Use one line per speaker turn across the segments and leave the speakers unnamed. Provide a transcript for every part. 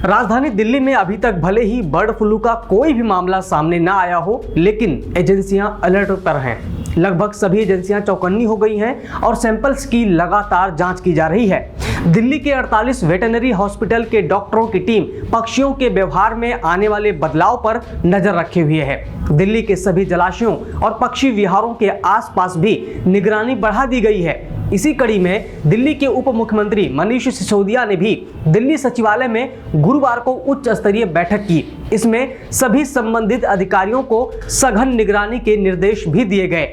राजधानी दिल्ली में अभी तक भले ही बर्ड फ्लू का कोई भी मामला सामने ना आया हो, लेकिन एजेंसियां अलर्ट पर हैं। लगभग सभी एजेंसियां चौकन्नी हो गई हैं और सैंपल्स की लगातार जांच की जा रही है। दिल्ली के 48 वेटरनरी हॉस्पिटल के डॉक्टरों की टीम पक्षियों के व्यवहार में आने वाले बदलाव पर नजर रखे हुए है। दिल्ली के सभी जलाशयों और पक्षी विहारों के आसपास भी निगरानी बढ़ा दी गई है। इसी कड़ी में दिल्ली के उप मुख्यमंत्री मनीष सिसोदिया ने भी दिल्ली सचिवालय में गुरुवार को उच्च स्तरीय बैठक की। इसमें सभी संबंधित अधिकारियों को सघन निगरानी के निर्देश भी दिए गए।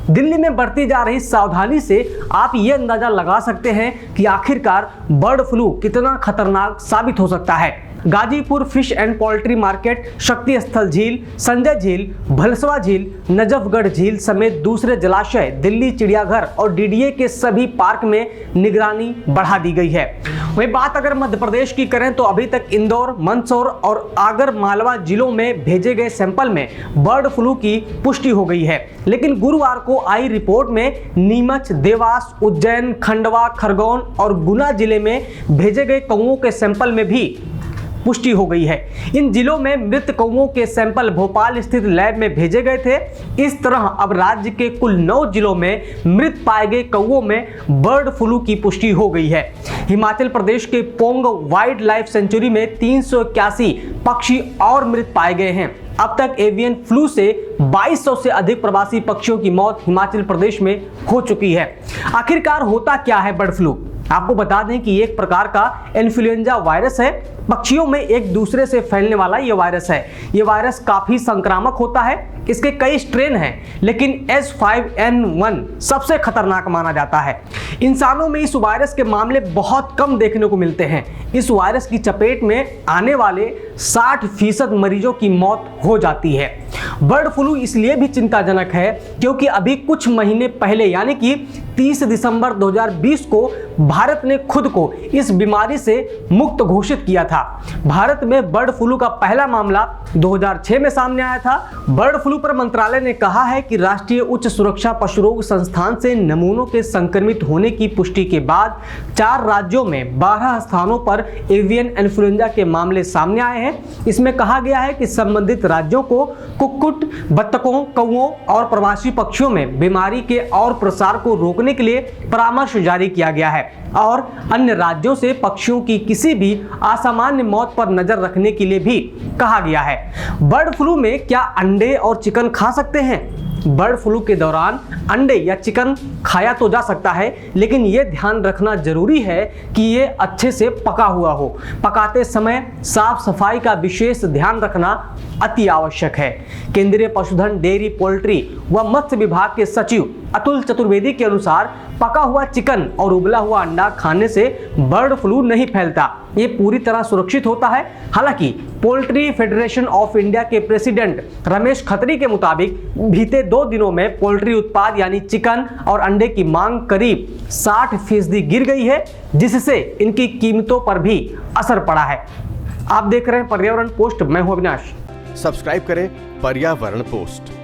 दिल्ली में बढ़ती जा रही सावधानी से आप ये अंदाजा लगा सकते हैं कि आखिरकार बर्ड फ्लू कितना खतरनाक साबित हो सकता है। Ghazipur fish and poultry market, शक्ति स्थल झील, संजय झील, भलसवा झील, नजफगढ़ झील समेत दूसरे जलाशय, दिल्ली चिड़ियाघर और डीडीए के सभी पार्क में निगरानी बढ़ा दी गई है। वही बात अगर मध्य प्रदेश की करें तो अभी तक इंदौर, मंदसौर और आगर मालवा जिलों में भेजे गए सैंपल में बर्ड फ्लू की पुष्टि हो गई है। लेकिन गुरुवार को आई रिपोर्ट में नीमच, देवास, उज्जैन, खंडवा, खरगोन और गुना जिले में भेजे गए कौओं के सैंपल में भी पुष्टि हो गई है। इन जिलों में मृत कौओं के सैंपल भोपाल स्थित लैब में भेजे गए थे। इस तरह अब राज्य के कुल 9 जिलों में मृत पाए गए कौओं में बर्ड फ्लू की पुष्टि हो गई है। हिमाचल प्रदेश के पोंग वाइल्ड लाइफ सेंचुरी में 381 पक्षी और मृत पाए गए हैं। अब तक एवियन फ्लू से 2200 से अधिक प्रवासी पक्षियों की मौत हिमाचल प्रदेश में हो चुकी है। आखिरकार होता क्या है बर्ड फ्लू? आपको बता दें कि एक प्रकार का इन्फ्लुएंजा वायरस है। पक्षियों में एक दूसरे से फैलने वाला ये वायरस है। ये वायरस काफी संक्रामक होता है। इसके कई स्ट्रेन हैं, लेकिन H5N1 सबसे खतरनाक माना जाता है। इंसानों में इस वायरस के मामले बहुत कम देखने को मिलते हैं। इस वायरस की चपेट में आने वाले 60% मरीजों की मौत हो जाती है। बर्ड फ्लू इसलिए भी चिंताजनक है क्योंकि अभी कुछ महीने पहले यानी कि 30 दिसंबर 2020 को भारत ने खुद को इस बीमारी से मुक्त घोषित किया था। भारत में बर्ड फ्लू का पहला मामला 2006 में सामने आया था। बर्ड फ्लू पर मंत्रालय ने कहा है कि राष्ट्रीय उच्च सुरक्षा पशुरोग संस्थान से नमूनों के संक्रमित होने की पुष्टि के बाद 4 राज्यों में 12 स्थानों पर एवियन इन्फ्लुएंजा के मामले सामने आए हैं। इसमें कहा गया है कि संबंधित राज्यों को कुक्कुट, बत्तखों, कौओं और प्रवासी पक्षियों में बीमारी के और प्रसार को रोकने के लिए परामर्श जारी किया गया है और अन्य राज्यों से पक्षियों की किसी भी असामान्य मौत पर नजर रखने के लिए भी कहा गया है। बर्ड फ्लू में क्या अंडे और चिकन खा सकते हैं? बर्ड फ्लू के दौरान अंडे या चिकन खाया तो जा सकता है, लेकिन ये ध्यान रखना जरूरी है कि ये अच्छे से पका हुआ हो। पकाते समय साफ सफाई का विशेष ध्यान रखना अति आवश्यक है। केंद्रीय पशुधन, डेयरी, पोल्ट्री व मत्स्य विभाग के सचिव अतुल चतुर्वेदी के अनुसार पका हुआ चिकन और उबला हुआ अंडा खाने से बर्ड फ्लू नहीं फैलता। ये पूरी तरह सुरक्षित होता है। हालांकि पोल्ट्री फेडरेशन ऑफ इंडिया के प्रेसिडेंट रमेश खत्री के मुताबिक बीते 2 दिनों में पोल्ट्री उत्पाद यानी चिकन और अंडे की मांग करीब 60% गिर गई है, जिससे इनकी कीमतों पर भी असर पड़ा है। आप देख रहे हैं पर्यावरण पोस्ट। मैं हूं अविनाश।
सब्सक्राइब करें पर्यावरण पोस्ट।